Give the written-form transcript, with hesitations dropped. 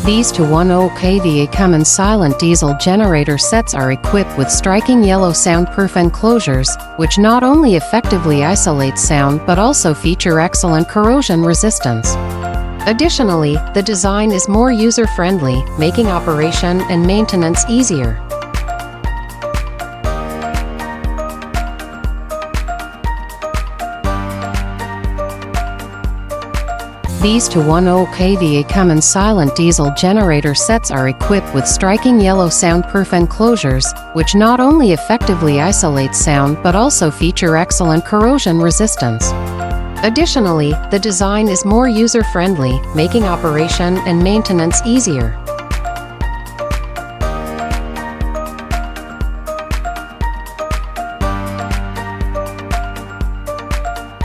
These 210 kVA Cummins silent diesel generator sets are equipped with striking yellow soundproof enclosures, which not only effectively isolate sound but also feature excellent corrosion resistance. Additionally, the design is more user-friendly, making operation and maintenance easier. These 210 kVA Cummins silent diesel generator sets are equipped with striking yellow soundproof enclosures, which not only effectively isolate sound but also feature excellent corrosion resistance. Additionally, the design is more user-friendly, making operation and maintenance easier.